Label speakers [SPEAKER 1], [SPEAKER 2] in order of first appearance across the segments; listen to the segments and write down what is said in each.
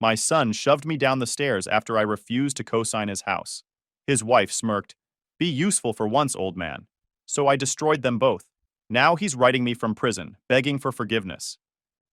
[SPEAKER 1] My son shoved me down the stairs after I refused to co-sign his house. His wife smirked. Be useful for once, old man. So I destroyed them both. Now he's writing me from prison, begging for forgiveness.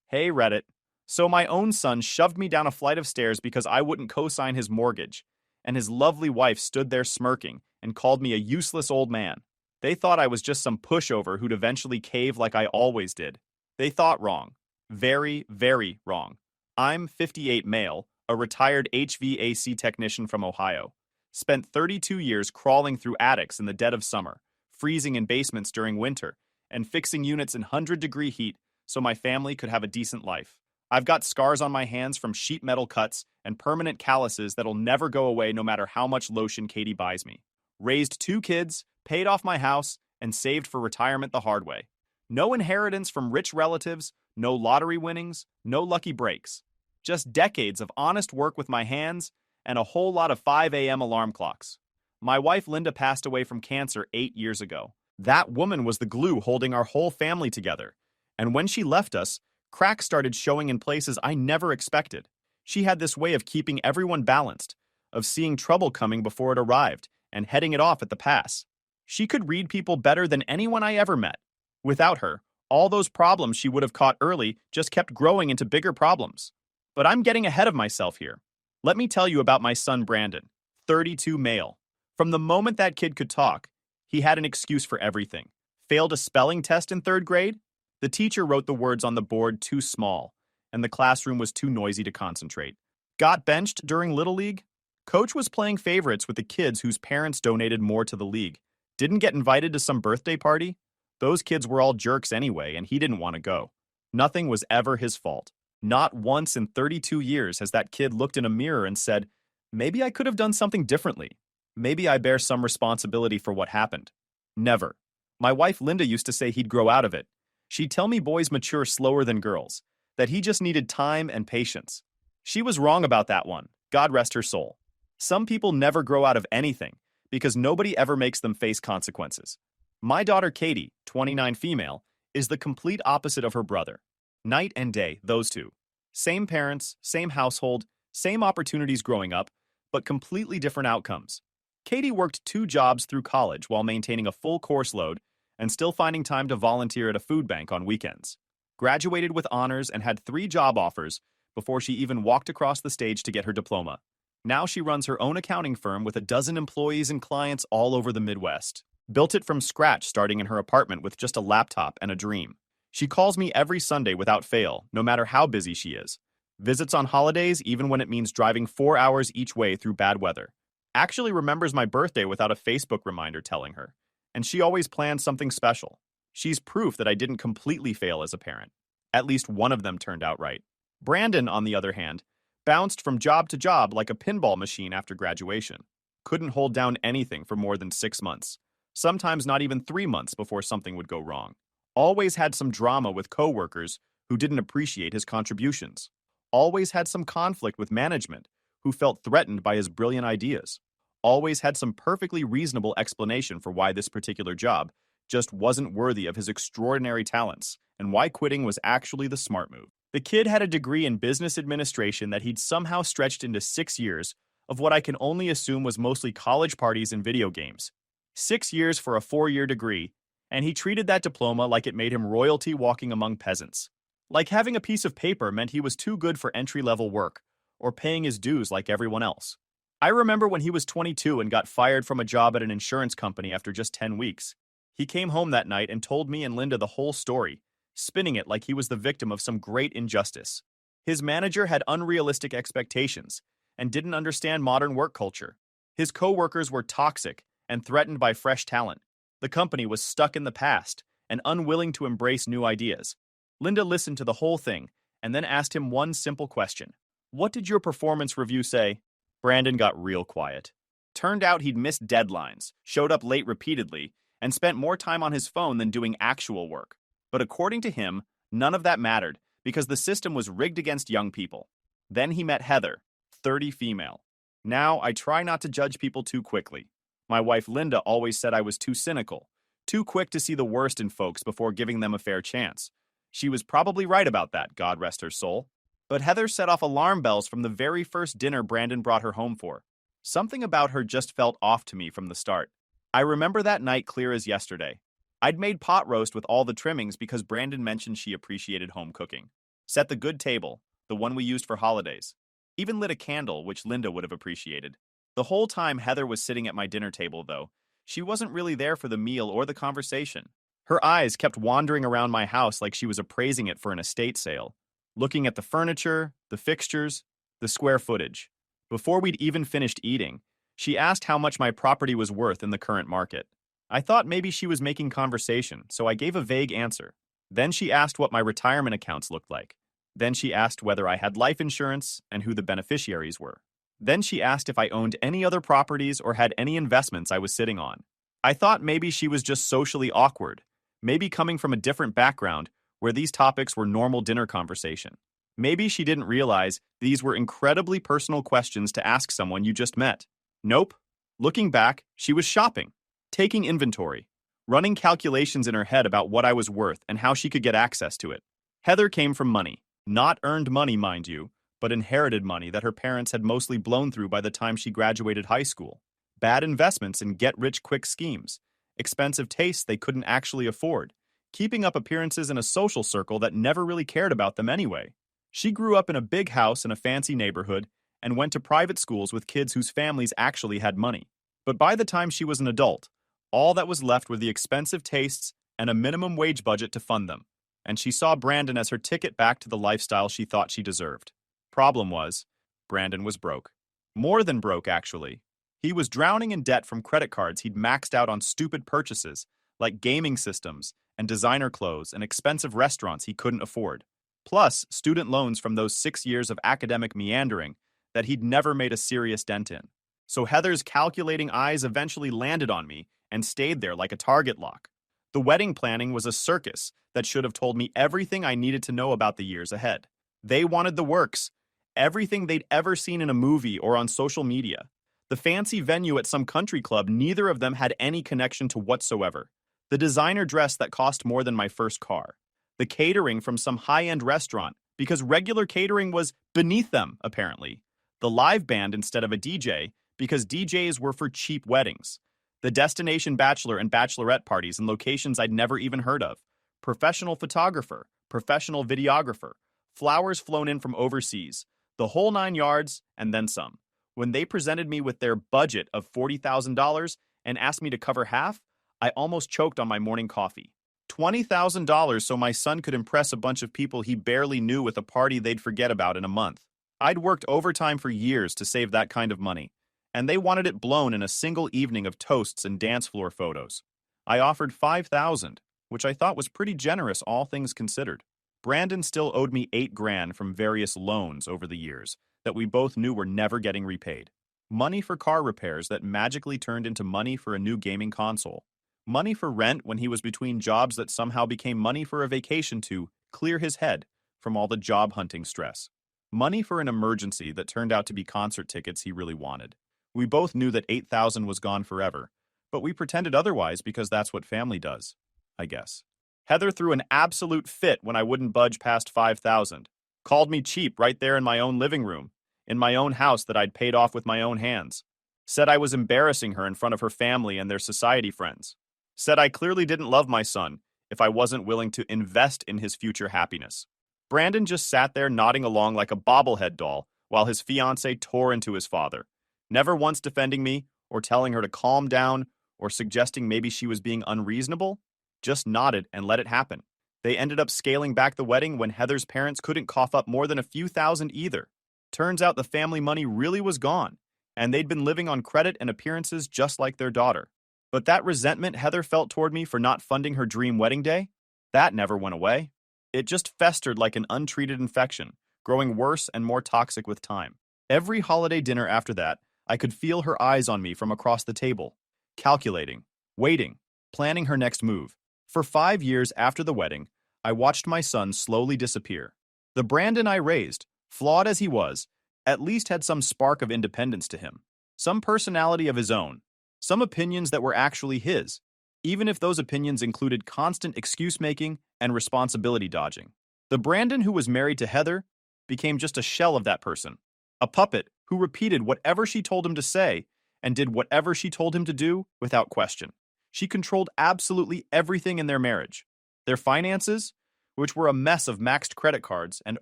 [SPEAKER 1] Hey, Reddit. So my own son shoved me down a flight of stairs because I wouldn't co-sign his mortgage, and his lovely wife stood there smirking and called me a useless old man. They thought I was just some pushover who'd eventually cave like I always did. They thought wrong. Very, very wrong. I'm 58 male, a retired HVAC technician from Ohio. Spent 32 years crawling through attics in the dead of summer, freezing in basements during winter, and fixing units in 100-degree heat so my family could have a decent life. I've got scars on my hands from sheet metal cuts and permanent calluses that'll never go away no matter how much lotion Katie buys me. Raised 2 kids, paid off my house, and saved for retirement the hard way. No inheritance from rich relatives, no lottery winnings, no lucky breaks. Just decades of honest work with my hands and a whole lot of 5 a.m. alarm clocks. My wife Linda passed away from cancer 8 years ago. That woman was the glue holding our whole family together. And when she left us, cracks started showing in places I never expected. She had this way of keeping everyone balanced, of seeing trouble coming before it arrived and heading it off at the pass. She could read people better than anyone I ever met. Without her, all those problems she would have caught early just kept growing into bigger problems. But I'm getting ahead of myself here. Let me tell you about my son Brandon, 32 male. From the moment that kid could talk, he had an excuse for everything. Failed a spelling test in 3rd grade? The teacher wrote the words on the board too small, and the classroom was too noisy to concentrate. Got benched during Little League? Coach was playing favorites with the kids whose parents donated more to the league. Didn't get invited to some birthday party? Those kids were all jerks anyway, and he didn't want to go. Nothing was ever his fault. Not once in 32 years has that kid looked in a mirror and said, maybe I could have done something differently. Maybe I bear some responsibility for what happened. Never. My wife Linda used to say he'd grow out of it. She'd tell me boys mature slower than girls, that he just needed time and patience. She was wrong about that one, God rest her soul. Some people never grow out of anything because nobody ever makes them face consequences. My daughter Katie, 29 female, is the complete opposite of her brother. Night and day, those two. Same parents, same household, same opportunities growing up, but completely different outcomes. Katie worked 2 jobs through college while maintaining a full course load and still finding time to volunteer at a food bank on weekends. Graduated with honors and had 3 job offers before she even walked across the stage to get her diploma. Now she runs her own accounting firm with 12 employees and clients all over the Midwest. Built it from scratch starting in her apartment with just a laptop and a dream. She calls me every Sunday without fail, no matter how busy she is. Visits on holidays even when it means driving 4 hours each way through bad weather. Actually remembers my birthday without a Facebook reminder telling her. And she always plans something special. She's proof that I didn't completely fail as a parent. At least one of them turned out right. Brandon, on the other hand, bounced from job to job like a pinball machine after graduation. Couldn't hold down anything for more than 6 months. Sometimes not even 3 months before something would go wrong. Always had some drama with coworkers who didn't appreciate his contributions. Always had some conflict with management who felt threatened by his brilliant ideas. Always had some perfectly reasonable explanation for why this particular job just wasn't worthy of his extraordinary talents and why quitting was actually the smart move. The kid had a degree in business administration that he'd somehow stretched into 6 years of what I can only assume was mostly college parties and video games. 6 years for a 4-year degree, and he treated that diploma like it made him royalty walking among peasants. Like having a piece of paper meant he was too good for entry-level work, or paying his dues like everyone else. I remember when he was 22 and got fired from a job at an insurance company after just 10 weeks. He came home that night and told me and Linda the whole story, spinning it like he was the victim of some great injustice. His manager had unrealistic expectations and didn't understand modern work culture. His coworkers were toxic and threatened by fresh talent. The company was stuck in the past and unwilling to embrace new ideas. Linda listened to the whole thing and then asked him one simple question. What did your performance review say? Brandon got real quiet. Turned out he'd missed deadlines, showed up late repeatedly, and spent more time on his phone than doing actual work. But according to him, none of that mattered because the system was rigged against young people. Then he met Heather, 30 female. Now I try not to judge people too quickly. My wife Linda always said I was too cynical, too quick to see the worst in folks before giving them a fair chance. She was probably right about that, God rest her soul. But Heather set off alarm bells from the very first dinner Brandon brought her home for. Something about her just felt off to me from the start. I remember that night clear as yesterday. I'd made pot roast with all the trimmings because Brandon mentioned she appreciated home cooking. Set the good table, the one we used for holidays. Even lit a candle, which Linda would have appreciated. The whole time Heather was sitting at my dinner table, though, she wasn't really there for the meal or the conversation. Her eyes kept wandering around my house like she was appraising it for an estate sale, looking at the furniture, the fixtures, the square footage. Before we'd even finished eating, she asked how much my property was worth in the current market. I thought maybe she was making conversation, so I gave a vague answer. Then she asked what my retirement accounts looked like. Then she asked whether I had life insurance and who the beneficiaries were. Then she asked if I owned any other properties or had any investments I was sitting on. I thought maybe she was just socially awkward, maybe coming from a different background where these topics were normal dinner conversation. Maybe she didn't realize these were incredibly personal questions to ask someone you just met. Nope. Looking back, she was shopping, taking inventory, running calculations in her head about what I was worth and how she could get access to it. Heather came from money. Not earned money, mind you, but inherited money that her parents had mostly blown through by the time she graduated high school. Bad investments in get-rich-quick schemes, expensive tastes they couldn't actually afford, keeping up appearances in a social circle that never really cared about them anyway. She grew up in a big house in a fancy neighborhood and went to private schools with kids whose families actually had money. But by the time she was an adult, all that was left were the expensive tastes and a minimum wage budget to fund them, and she saw Brandon as her ticket back to the lifestyle she thought she deserved. Problem was, Brandon was broke. More than broke, actually. He was drowning in debt from credit cards he'd maxed out on stupid purchases, like gaming systems and designer clothes and expensive restaurants he couldn't afford. Plus, student loans from those 6 years of academic meandering that he'd never made a serious dent in. So Heather's calculating eyes eventually landed on me and stayed there like a target lock. The wedding planning was a circus that should have told me everything I needed to know about the years ahead. They wanted the works, everything they'd ever seen in a movie or on social media. The fancy venue at some country club, neither of them had any connection to whatsoever. The designer dress that cost more than my first car. The catering from some high-end restaurant, because regular catering was beneath them, apparently. The live band instead of a DJ, because DJs were for cheap weddings. The destination bachelor and bachelorette parties in locations I'd never even heard of. Professional photographer, professional videographer, flowers flown in from overseas, the whole 9 yards, and then some. When they presented me with their budget of $40,000 and asked me to cover half, I almost choked on my morning coffee. $20,000 so my son could impress a bunch of people he barely knew with a party they'd forget about in a month. I'd worked overtime for years to save that kind of money, and they wanted it blown in a single evening of toasts and dance floor photos. I offered $5,000, which I thought was pretty generous, all things considered. Brandon still owed me $8,000 from various loans over the years that we both knew were never getting repaid. Money for car repairs that magically turned into money for a new gaming console. Money for rent when he was between jobs that somehow became money for a vacation to clear his head from all the job hunting stress. Money for an emergency that turned out to be concert tickets he really wanted. We both knew that $8,000 was gone forever, but we pretended otherwise because that's what family does, I guess. Heather threw an absolute fit when I wouldn't budge past $5,000. Called me cheap right there in my own living room, in my own house that I'd paid off with my own hands. Said I was embarrassing her in front of her family and their society friends. Said I clearly didn't love my son if I wasn't willing to invest in his future happiness. Brandon just sat there nodding along like a bobblehead doll while his fiancée tore into his father, never once defending me or telling her to calm down or suggesting maybe she was being unreasonable. Just nodded and let it happen. They ended up scaling back the wedding when Heather's parents couldn't cough up more than a few thousand either. Turns out the family money really was gone, and they'd been living on credit and appearances just like their daughter. But that resentment Heather felt toward me for not funding her dream wedding day, that never went away. It just festered like an untreated infection, growing worse and more toxic with time. Every holiday dinner after that, I could feel her eyes on me from across the table, calculating, waiting, planning her next move. For 5 years after the wedding, I watched my son slowly disappear. The Brandon I raised, flawed as he was, at least had some spark of independence to him, some personality of his own, some opinions that were actually his, even if those opinions included constant excuse-making and responsibility dodging. The Brandon who was married to Heather became just a shell of that person. A puppet who repeated whatever she told him to say and did whatever she told him to do without question. She controlled absolutely everything in their marriage. Their finances, which were a mess of maxed credit cards and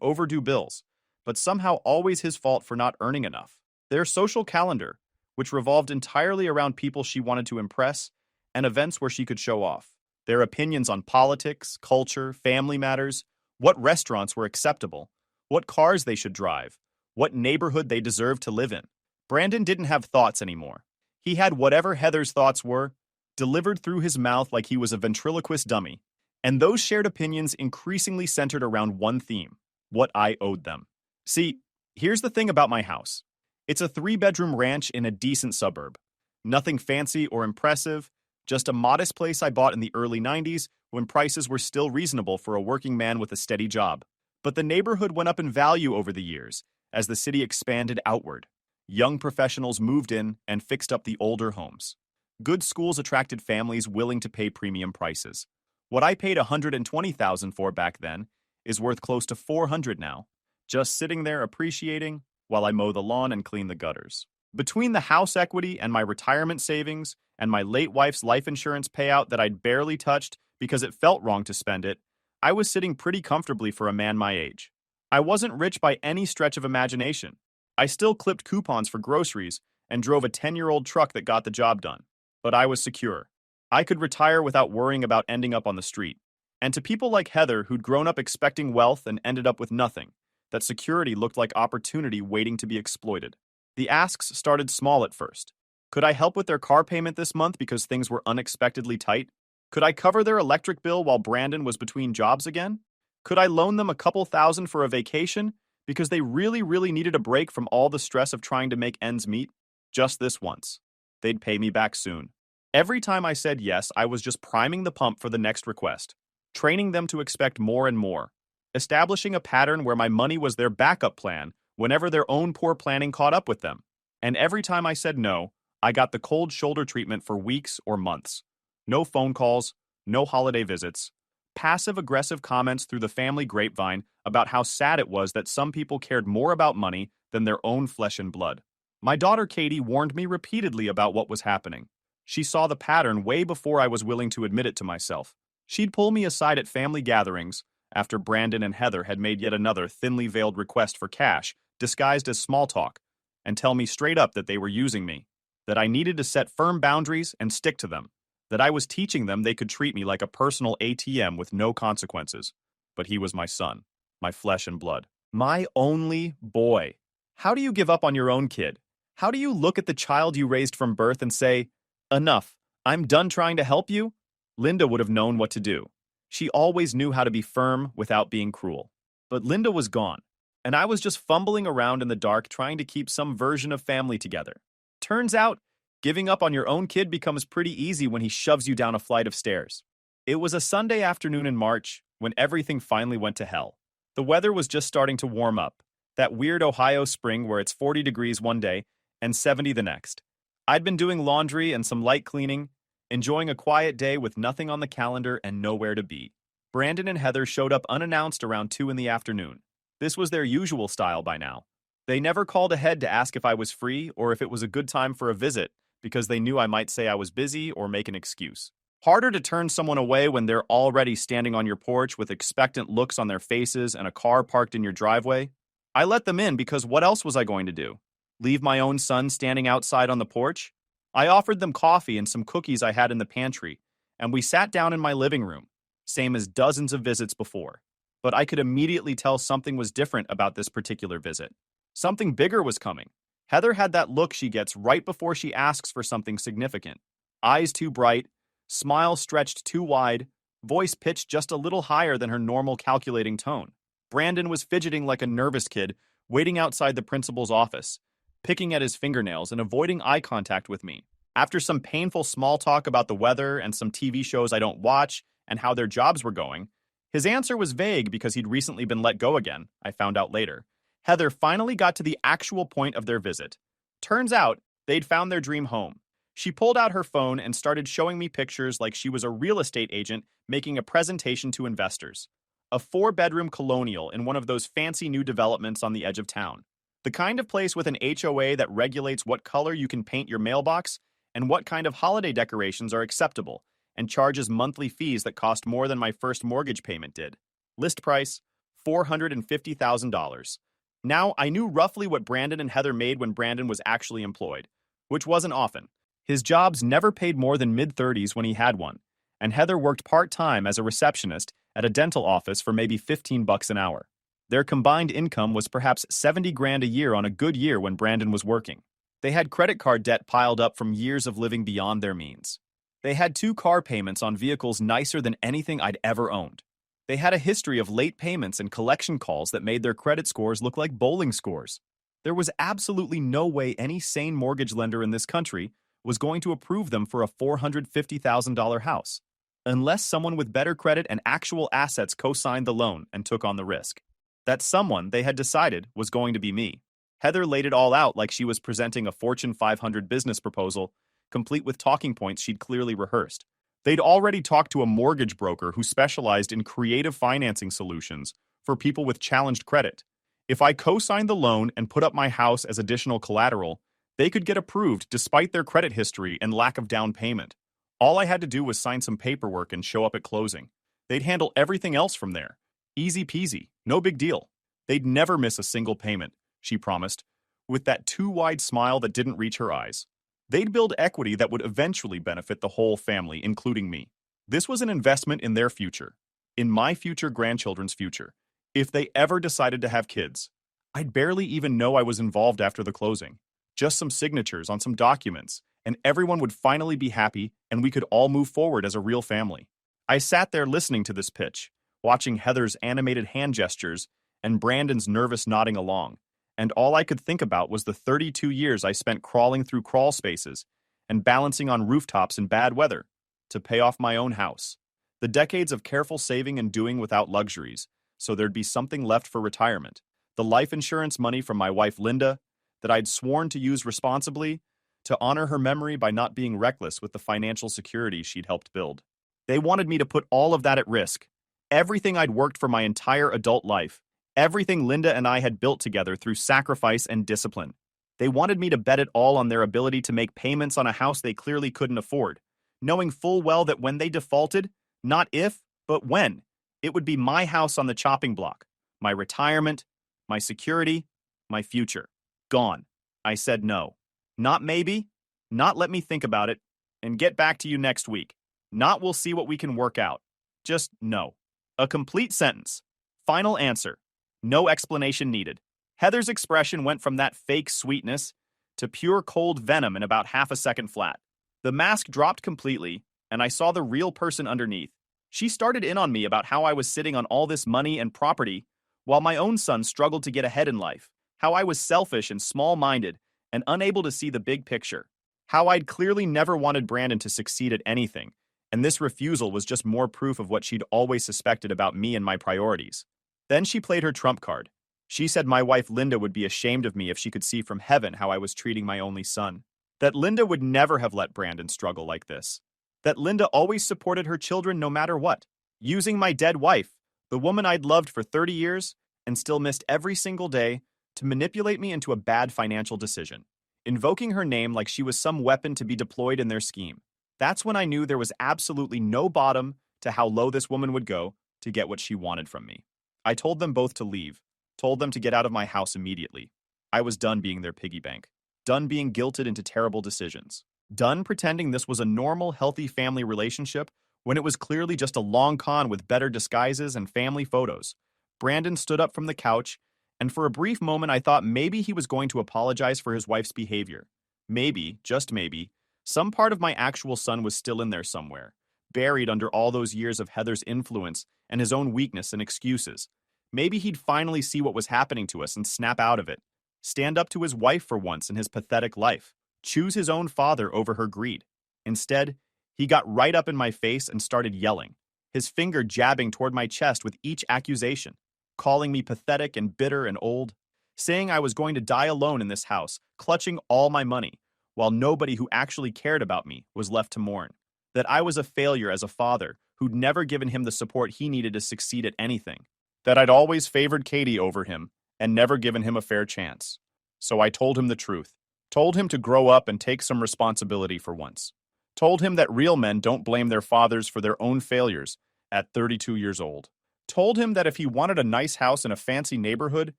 [SPEAKER 1] overdue bills, but somehow always his fault for not earning enough. Their social calendar, which revolved entirely around people she wanted to impress and events where she could show off. Their opinions on politics, culture, family matters, what restaurants were acceptable, what cars they should drive, what neighborhood they deserved to live in. Brandon didn't have thoughts anymore. He had whatever Heather's thoughts were, delivered through his mouth like he was a ventriloquist dummy. And those shared opinions increasingly centered around one theme: what I owed them. See, here's the thing about my house. It's a 3-bedroom ranch in a decent suburb. Nothing fancy or impressive, just a modest place I bought in the early 90s when prices were still reasonable for a working man with a steady job. But the neighborhood went up in value over the years as the city expanded outward. Young professionals moved in and fixed up the older homes. Good schools attracted families willing to pay premium prices. What I paid $120,000 for back then is worth close to $400,000 now, just sitting there appreciating while I mow the lawn and clean the gutters. Between the house equity and my retirement savings and my late wife's life insurance payout that I'd barely touched because it felt wrong to spend it, I was sitting pretty comfortably for a man my age. I wasn't rich by any stretch of imagination. I still clipped coupons for groceries and drove a 10-year-old truck that got the job done. But I was secure. I could retire without worrying about ending up on the street. And to people like Heather who'd grown up expecting wealth and ended up with nothing, that security looked like opportunity waiting to be exploited. The asks started small at first. Could I help with their car payment this month because things were unexpectedly tight? Could I cover their electric bill while Brandon was between jobs again? Could I loan them a couple thousand for a vacation because they really needed a break from all the stress of trying to make ends meet? Just this once. They'd pay me back soon. Every time I said yes, I was just priming the pump for the next request, training them to expect more and more, establishing a pattern where my money was their backup plan whenever their own poor planning caught up with them. And every time I said no, I got the cold shoulder treatment for weeks or months. No phone calls, no holiday visits, passive-aggressive comments through the family grapevine about how sad it was that some people cared more about money than their own flesh and blood. My daughter Katie warned me repeatedly about what was happening. She saw the pattern way before I was willing to admit it to myself. She'd pull me aside at family gatherings after Brandon and Heather had made yet another thinly veiled request for cash, disguised as small talk, and tell me straight up that they were using me, that I needed to set firm boundaries and stick to them, that I was teaching them they could treat me like a personal ATM with no consequences. But he was my son, my flesh and blood, my only boy. How do you give up on your own kid? How do you look at the child you raised from birth and say, "Enough, I'm done trying to help you"? Linda would have known what to do. She always knew how to be firm without being cruel. But Linda was gone, and I was just fumbling around in the dark trying to keep some version of family together. Turns out, giving up on your own kid becomes pretty easy when he shoves you down a flight of stairs. It was a Sunday afternoon in March when everything finally went to hell. The weather was just starting to warm up, that weird Ohio spring where it's 40 degrees one day and 70 the next. I'd been doing laundry and some light cleaning, enjoying a quiet day with nothing on the calendar and nowhere to be. Brandon and Heather showed up unannounced around 2 in the afternoon. This was their usual style by now. They never called ahead to ask if I was free or if it was a good time for a visit, because they knew I might say I was busy or make an excuse. Harder to turn someone away when they're already standing on your porch with expectant looks on their faces and a car parked in your driveway. I let them in because what else was I going to do? Leave my own son standing outside on the porch? I offered them coffee and some cookies I had in the pantry, and we sat down in my living room, same as dozens of visits before. But I could immediately tell something was different about this particular visit. Something bigger was coming. Heather had that look she gets right before she asks for something significant. Eyes too bright, smile stretched too wide, voice pitched just a little higher than her normal calculating tone. Brandon was fidgeting like a nervous kid, waiting outside the principal's office, picking at his fingernails and avoiding eye contact with me. After some painful small talk about the weather and some TV shows I don't watch and how their jobs were going, his answer was vague because he'd recently been let go again, I found out later. Heather finally got to the actual point of their visit. Turns out, they'd found their dream home. She pulled out her phone and started showing me pictures like she was a real estate agent making a presentation to investors. A four-bedroom colonial in one of those fancy new developments on the edge of town. The kind of place with an HOA that regulates what color you can paint your mailbox and what kind of holiday decorations are acceptable, and charges monthly fees that cost more than my first mortgage payment did. List price, $450,000. Now, I knew roughly what Brandon and Heather made when Brandon was actually employed, which wasn't often. His jobs never paid more than mid-30s when he had one, and Heather worked part-time as a receptionist at a dental office for maybe 15 bucks an hour. Their combined income was perhaps 70 grand a year on a good year when Brandon was working. They had credit card debt piled up from years of living beyond their means. They had 2 car payments on vehicles nicer than anything I'd ever owned. They had a history of late payments and collection calls that made their credit scores look like bowling scores. There was absolutely no way any sane mortgage lender in this country was going to approve them for a $450,000 house, unless someone with better credit and actual assets co-signed the loan and took on the risk. That someone, they had decided, was going to be me. Heather laid it all out like she was presenting a Fortune 500 business proposal, complete with talking points she'd clearly rehearsed. They'd already talked to a mortgage broker who specialized in creative financing solutions for people with challenged credit. If I co-signed the loan and put up my house as additional collateral, they could get approved despite their credit history and lack of down payment. All I had to do was sign some paperwork and show up at closing. They'd handle everything else from there. Easy peasy, no big deal. They'd never miss a single payment, she promised, with that too wide smile that didn't reach her eyes. They'd build equity that would eventually benefit the whole family, including me. This was an investment in their future, in my future grandchildren's future. If they ever decided to have kids, I'd barely even know I was involved after the closing. Just some signatures on some documents, and everyone would finally be happy and we could all move forward as a real family. I sat there listening to this pitch, watching Heather's animated hand gestures and Brandon's nervous nodding along, and all I could think about was the 32 years I spent crawling through crawl spaces and balancing on rooftops in bad weather to pay off my own house. The decades of careful saving and doing without luxuries, so there'd be something left for retirement. The life insurance money from my wife Linda, that I'd sworn to use responsibly, to honor her memory by not being reckless with the financial security she'd helped build. They wanted me to put all of that at risk. Everything I'd worked for my entire adult life. Everything Linda and I had built together through sacrifice and discipline. They wanted me to bet it all on their ability to make payments on a house they clearly couldn't afford, knowing full well that when they defaulted, not if, but when, it would be my house on the chopping block, my retirement, my security, my future. Gone. I said no. Not maybe, not let me think about it, and get back to you next week. Not we'll see what we can work out. Just no. A complete sentence. Final answer. No explanation needed. Heather's expression went from that fake sweetness to pure cold venom in about half a second flat. The mask dropped completely, and I saw the real person underneath. She started in on me about how I was sitting on all this money and property while my own son struggled to get ahead in life, how I was selfish and small-minded and unable to see the big picture, how I'd clearly never wanted Brandon to succeed at anything, and this refusal was just more proof of what she'd always suspected about me and my priorities. Then she played her trump card. She said my wife Linda would be ashamed of me if she could see from heaven how I was treating my only son. That Linda would never have let Brandon struggle like this. That Linda always supported her children no matter what, using my dead wife, the woman I'd loved for 30 years and still missed every single day, to manipulate me into a bad financial decision, invoking her name like she was some weapon to be deployed in their scheme. That's when I knew there was absolutely no bottom to how low this woman would go to get what she wanted from me. I told them both to leave, told them to get out of my house immediately. I was done being their piggy bank, done being guilted into terrible decisions, done pretending this was a normal, healthy family relationship when it was clearly just a long con with better disguises and family photos. Brandon stood up from the couch, and for a brief moment I thought maybe he was going to apologize for his wife's behavior. Maybe, just maybe, some part of my actual son was still in there somewhere, buried under all those years of Heather's influence and his own weakness and excuses. Maybe he'd finally see what was happening to us and snap out of it, stand up to his wife for once in his pathetic life, choose his own father over her greed. Instead, he got right up in my face and started yelling, his finger jabbing toward my chest with each accusation, calling me pathetic and bitter and old, saying I was going to die alone in this house, clutching all my money, while nobody who actually cared about me was left to mourn, that I was a failure as a father who'd never given him the support he needed to succeed at anything, that I'd always favored Katie over him and never given him a fair chance. So I told him the truth, told him to grow up and take some responsibility for once, told him that real men don't blame their fathers for their own failures at 32 years old, told him that if he wanted a nice house in a fancy neighborhood,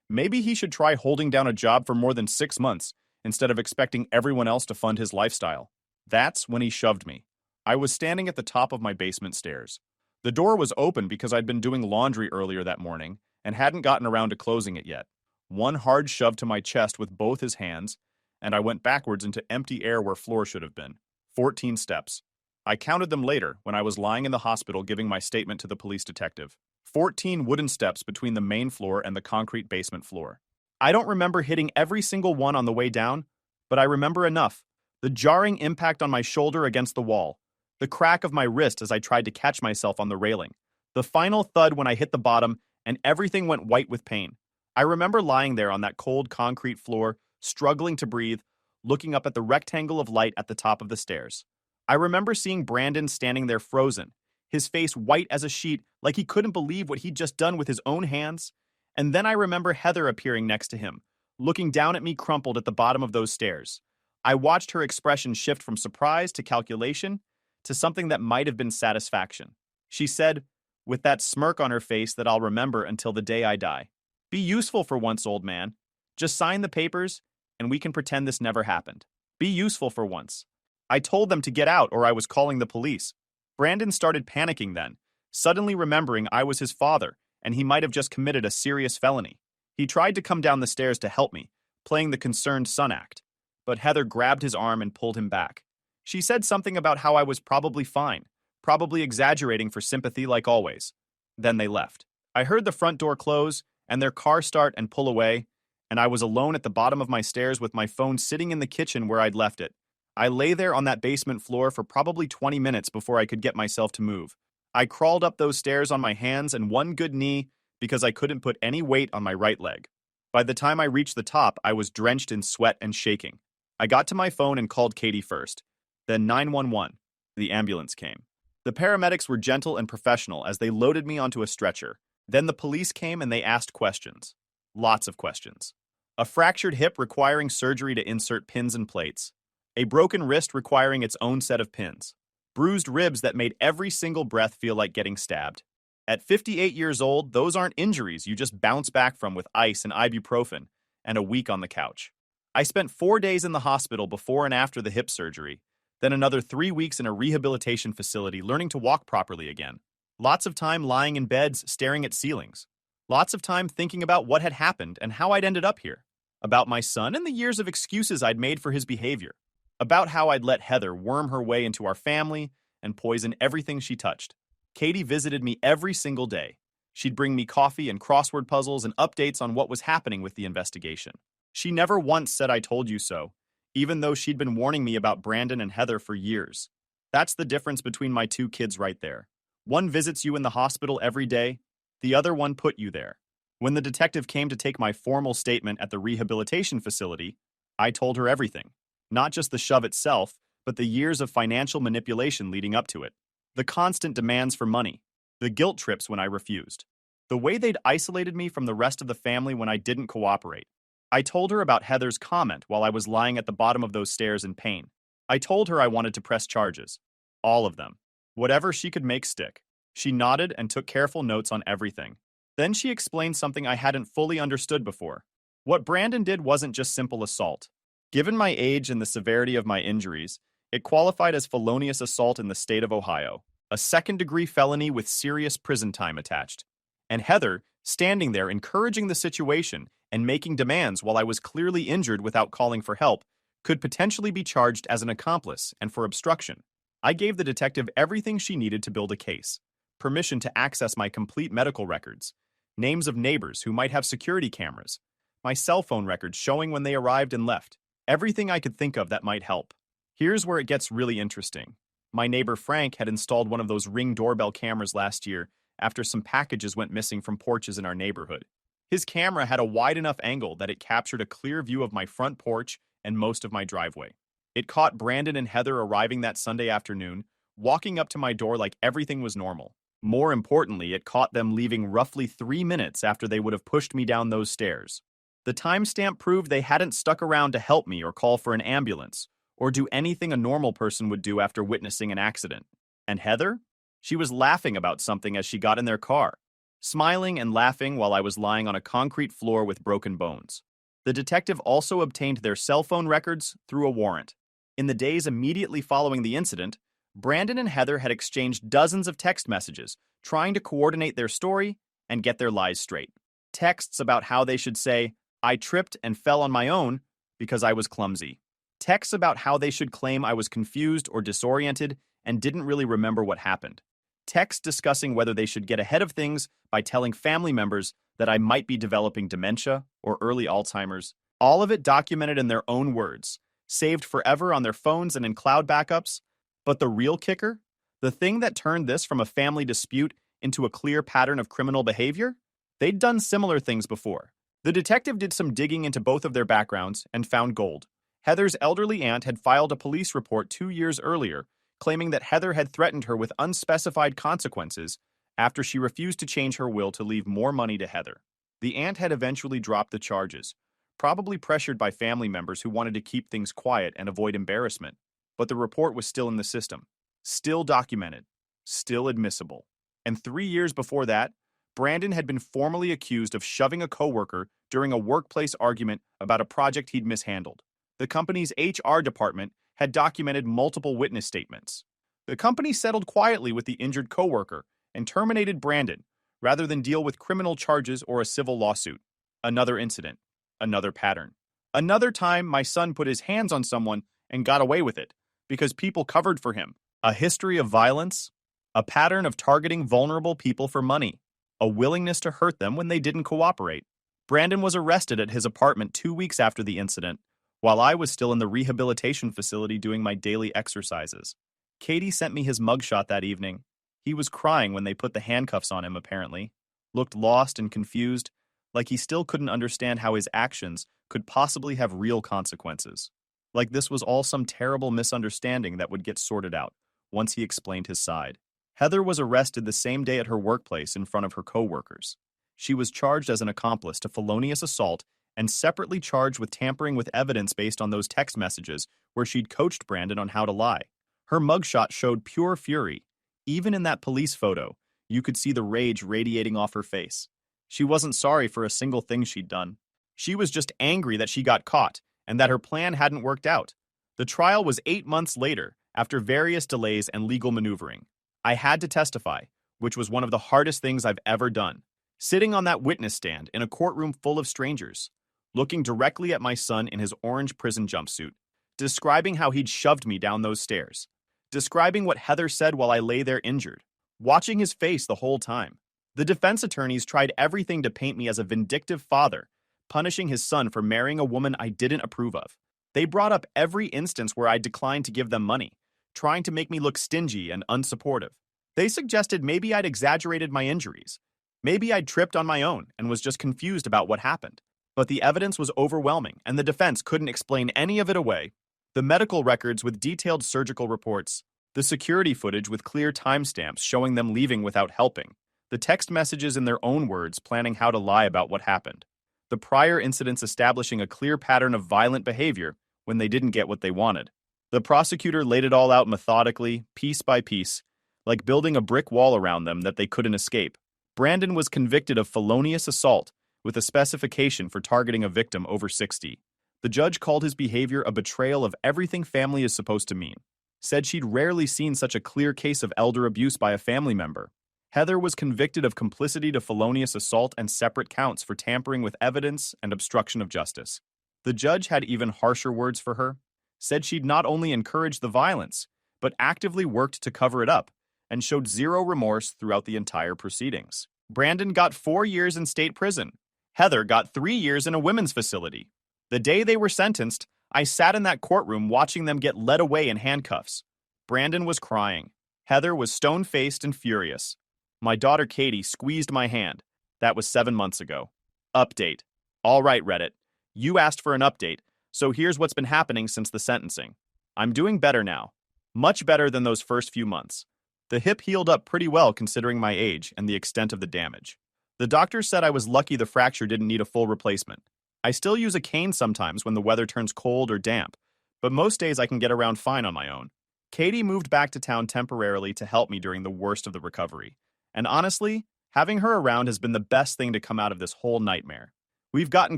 [SPEAKER 1] maybe he should try holding down a job for more than 6 months instead of expecting everyone else to fund his lifestyle. That's when he shoved me. I was standing at the top of my basement stairs. The door was open because I'd been doing laundry earlier that morning and hadn't gotten around to closing it yet. One hard shove to my chest with both his hands, and I went backwards into empty air where floor should have been. 14 steps. I counted them later when I was lying in the hospital giving my statement to the police detective. 14 wooden steps between the main floor and the concrete basement floor. I don't remember hitting every single one on the way down, but I remember enough. The jarring impact on my shoulder against the wall, the crack of my wrist as I tried to catch myself on the railing, the final thud when I hit the bottom, and everything went white with pain. I remember lying there on that cold concrete floor, struggling to breathe, looking up at the rectangle of light at the top of the stairs. I remember seeing Brandon standing there frozen, his face white as a sheet, like he couldn't believe what he'd just done with his own hands. And then I remember Heather appearing next to him, looking down at me crumpled at the bottom of those stairs. I watched her expression shift from surprise to calculation to something that might have been satisfaction. She said, with that smirk on her face that I'll remember until the day I die, "Be useful for once, old man. Just sign the papers, and we can pretend this never happened. Be useful for once." I told them to get out or I was calling the police. Brandon started panicking then, suddenly remembering I was his father, and he might have just committed a serious felony. He tried to come down the stairs to help me, playing the concerned son act. But Heather grabbed his arm and pulled him back. She said something about how I was probably fine, probably exaggerating for sympathy like always. Then they left. I heard the front door close and their car start and pull away, and I was alone at the bottom of my stairs with my phone sitting in the kitchen where I'd left it. I lay there on that basement floor for probably 20 minutes before I could get myself to move. I crawled up those stairs on my hands and one good knee because I couldn't put any weight on my right leg. By the time I reached the top, I was drenched in sweat and shaking. I got to my phone and called Katie first. Then 911. The ambulance came. The paramedics were gentle and professional as they loaded me onto a stretcher. Then the police came and they asked questions. Lots of questions. A fractured hip requiring surgery to insert pins and plates. A broken wrist requiring its own set of pins. Bruised ribs that made every single breath feel like getting stabbed. At 58 years old, those aren't injuries you just bounce back from with ice and ibuprofen and a week on the couch. I spent 4 days in the hospital before and after the hip surgery, then another 3 weeks in a rehabilitation facility learning to walk properly again. Lots of time lying in beds staring at ceilings. Lots of time thinking about what had happened and how I'd ended up here. About my son and the years of excuses I'd made for his behavior. About how I'd let Heather worm her way into our family and poison everything she touched. Katie visited me every single day. She'd bring me coffee and crossword puzzles and updates on what was happening with the investigation. She never once said I told you so, even though she'd been warning me about Brandon and Heather for years. That's the difference between my two kids right there. One visits you in the hospital every day, the other one put you there. When the detective came to take my formal statement at the rehabilitation facility, I told her everything. Not just the shove itself, but the years of financial manipulation leading up to it. The constant demands for money. The guilt trips when I refused. The way they'd isolated me from the rest of the family when I didn't cooperate. I told her about Heather's comment while I was lying at the bottom of those stairs in pain. I told her I wanted to press charges. All of them. Whatever she could make stick. She nodded and took careful notes on everything. Then she explained something I hadn't fully understood before. What Brandon did wasn't just simple assault. Given my age and the severity of my injuries, it qualified as felonious assault in the state of Ohio, a second-degree felony with serious prison time attached. And Heather, standing there encouraging the situation and making demands while I was clearly injured without calling for help, could potentially be charged as an accomplice and for obstruction. I gave the detective everything she needed to build a case. Permission to access my complete medical records, names of neighbors who might have security cameras, my cell phone records showing when they arrived and left, everything I could think of that might help. Here's where it gets really interesting. My neighbor Frank had installed one of those Ring doorbell cameras last year after some packages went missing from porches in our neighborhood. His camera had a wide enough angle that it captured a clear view of my front porch and most of my driveway. It caught Brandon and Heather arriving that Sunday afternoon, walking up to my door like everything was normal. More importantly, it caught them leaving roughly 3 minutes after they would have pushed me down those stairs. The timestamp proved they hadn't stuck around to help me or call for an ambulance, or do anything a normal person would do after witnessing an accident. And Heather? She was laughing about something as she got in their car, smiling and laughing while I was lying on a concrete floor with broken bones. The detective also obtained their cell phone records through a warrant. In the days immediately following the incident, Brandon and Heather had exchanged dozens of text messages, trying to coordinate their story and get their lies straight. Texts about how they should say, "I tripped and fell on my own because I was clumsy." Texts about how they should claim I was confused or disoriented and didn't really remember what happened. Texts discussing whether they should get ahead of things by telling family members that I might be developing dementia or early Alzheimer's. All of it documented in their own words, saved forever on their phones and in cloud backups. But the real kicker? The thing that turned this from a family dispute into a clear pattern of criminal behavior? They'd done similar things before. The detective did some digging into both of their backgrounds and found gold. Heather's elderly aunt had filed a police report 2 years earlier, claiming that Heather had threatened her with unspecified consequences after she refused to change her will to leave more money to Heather. The aunt had eventually dropped the charges, probably pressured by family members who wanted to keep things quiet and avoid embarrassment. But the report was still in the system, still documented, still admissible. And 3 years before that, Brandon had been formally accused of shoving a coworker during a workplace argument about a project he'd mishandled. The company's HR department had documented multiple witness statements. The company settled quietly with the injured coworker and terminated Brandon, rather than deal with criminal charges or a civil lawsuit. Another incident, another pattern. Another time, my son put his hands on someone and got away with it, because people covered for him. A history of violence, a pattern of targeting vulnerable people for money, a willingness to hurt them when they didn't cooperate. Brandon was arrested at his apartment 2 weeks after the incident, while I was still in the rehabilitation facility doing my daily exercises. Katie sent me his mugshot that evening. He was crying when they put the handcuffs on him, apparently. Looked lost and confused, like he still couldn't understand how his actions could possibly have real consequences. Like this was all some terrible misunderstanding that would get sorted out once he explained his side. Heather was arrested the same day at her workplace in front of her coworkers. She was charged as an accomplice to felonious assault and separately charged with tampering with evidence based on those text messages where she'd coached Brandon on how to lie. Her mugshot showed pure fury. Even in that police photo, you could see the rage radiating off her face. She wasn't sorry for a single thing she'd done. She was just angry that she got caught and that her plan hadn't worked out. The trial was 8 months later, after various delays and legal maneuvering. I had to testify, which was one of the hardest things I've ever done. Sitting on that witness stand in a courtroom full of strangers, looking directly at my son in his orange prison jumpsuit, describing how he'd shoved me down those stairs, describing what Heather said while I lay there injured, watching his face the whole time. The defense attorneys tried everything to paint me as a vindictive father, punishing his son for marrying a woman I didn't approve of. They brought up every instance where I declined to give them money, trying to make me look stingy and unsupportive. They suggested maybe I'd exaggerated my injuries. Maybe I'd tripped on my own and was just confused about what happened. But the evidence was overwhelming, and the defense couldn't explain any of it away. The medical records with detailed surgical reports, the security footage with clear timestamps showing them leaving without helping, the text messages in their own words planning how to lie about what happened, the prior incidents establishing a clear pattern of violent behavior when they didn't get what they wanted. The prosecutor laid it all out methodically, piece by piece, like building a brick wall around them that they couldn't escape. Brandon was convicted of felonious assault, with a specification for targeting a victim over 60. The judge called his behavior a betrayal of everything family is supposed to mean. Said she'd rarely seen such a clear case of elder abuse by a family member. Heather was convicted of complicity to felonious assault and separate counts for tampering with evidence and obstruction of justice. The judge had even harsher words for her. Said she'd not only encouraged the violence, but actively worked to cover it up, and showed zero remorse throughout the entire proceedings. Brandon got 4 years in state prison. Heather got 3 years in a women's facility. The day they were sentenced, I sat in that courtroom watching them get led away in handcuffs. Brandon was crying. Heather was stone-faced and furious. My daughter Katie squeezed my hand. That was 7 months ago. Update. All right, Reddit. You asked for an update, so here's what's been happening since the sentencing. I'm doing better now. Much better than those first few months. The hip healed up pretty well considering my age and the extent of the damage. The doctor said I was lucky the fracture didn't need a full replacement. I still use a cane sometimes when the weather turns cold or damp, but most days I can get around fine on my own. Katie moved back to town temporarily to help me during the worst of the recovery. And honestly, having her around has been the best thing to come out of this whole nightmare. We've gotten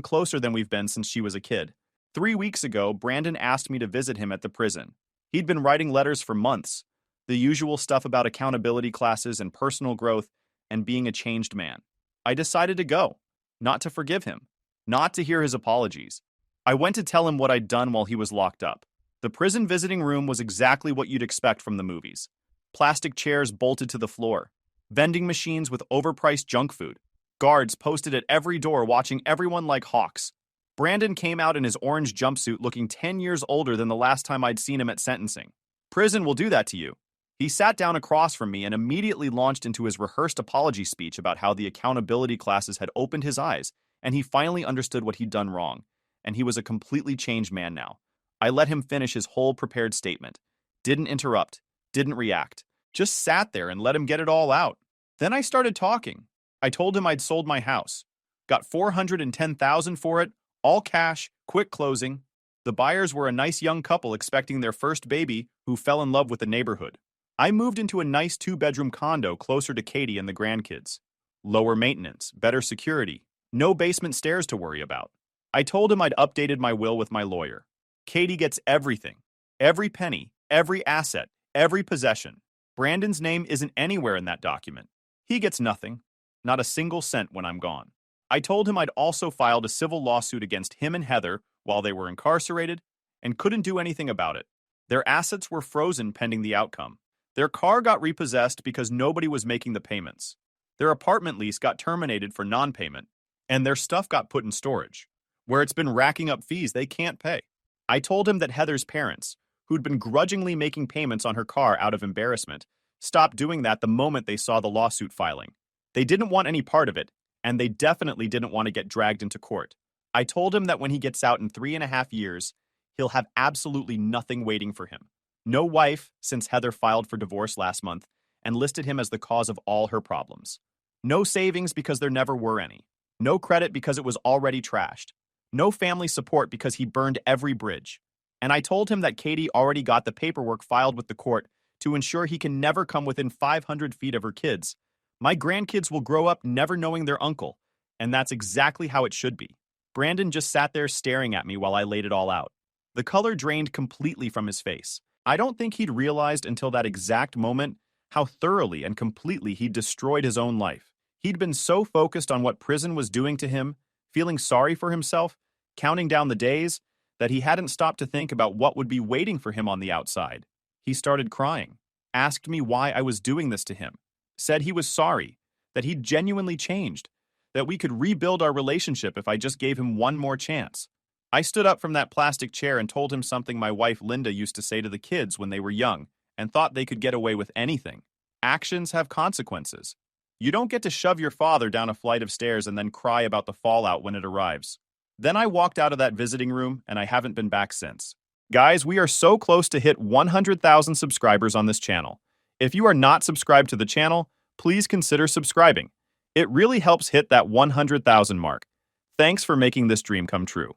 [SPEAKER 1] closer than we've been since she was a kid. 3 weeks ago, Brandon asked me to visit him at the prison. He'd been writing letters for months, the usual stuff about accountability classes and personal growth and being a changed man. I decided to go, not to forgive him, not to hear his apologies. I went to tell him what I'd done while he was locked up. The prison visiting room was exactly what you'd expect from the movies. Plastic chairs bolted to the floor, vending machines with overpriced junk food, guards posted at every door watching everyone like hawks. Brandon came out in his orange jumpsuit looking 10 years older than the last time I'd seen him at sentencing. Prison will do that to you. He sat down across from me and immediately launched into his rehearsed apology speech about how the accountability classes had opened his eyes, and he finally understood what he'd done wrong, and he was a completely changed man now. I let him finish his whole prepared statement. Didn't interrupt, didn't react, just sat there and let him get it all out. Then I started talking. I told him I'd sold my house, got $410,000 for it, all cash, quick closing. The buyers were a nice young couple expecting their first baby who fell in love with the neighborhood. I moved into a nice 2-bedroom condo closer to Katie and the grandkids. Lower maintenance, better security, no basement stairs to worry about. I told him I'd updated my will with my lawyer. Katie gets everything, every penny, every asset, every possession. Brandon's name isn't anywhere in that document. He gets nothing, not a single cent when I'm gone. I told him I'd also filed a civil lawsuit against him and Heather while they were incarcerated and couldn't do anything about it. Their assets were frozen pending the outcome. Their car got repossessed because nobody was making the payments. Their apartment lease got terminated for non-payment, and their stuff got put in storage, where it's been racking up fees they can't pay. I told him that Heather's parents, who'd been grudgingly making payments on her car out of embarrassment, stopped doing that the moment they saw the lawsuit filing. They didn't want any part of it, and they definitely didn't want to get dragged into court. I told him that when he gets out in 3.5 years, he'll have absolutely nothing waiting for him. No wife, since Heather filed for divorce last month and listed him as the cause of all her problems. No savings because there never were any. No credit because it was already trashed. No family support because he burned every bridge. And I told him that Katie already got the paperwork filed with the court to ensure he can never come within 500 feet of her kids. My grandkids will grow up never knowing their uncle, and that's exactly how it should be. Brandon just sat there staring at me while I laid it all out. The color drained completely from his face. I don't think he'd realized until that exact moment how thoroughly and completely he'd destroyed his own life. He'd been so focused on what prison was doing to him, feeling sorry for himself, counting down the days, that he hadn't stopped to think about what would be waiting for him on the outside. He started crying, asked me why I was doing this to him, said he was sorry, that he'd genuinely changed, that we could rebuild our relationship if I just gave him one more chance. I stood up from that plastic chair and told him something my wife Linda used to say to the kids when they were young and thought they could get away with anything. Actions have consequences. You don't get to shove your father down a flight of stairs and then cry about the fallout when it arrives. Then I walked out of that visiting room and I haven't been back since. Guys, we are so close to hit 100,000 subscribers on this channel. If you are not subscribed to the channel, please consider subscribing. It really helps hit that 100,000 mark. Thanks for making this dream come true.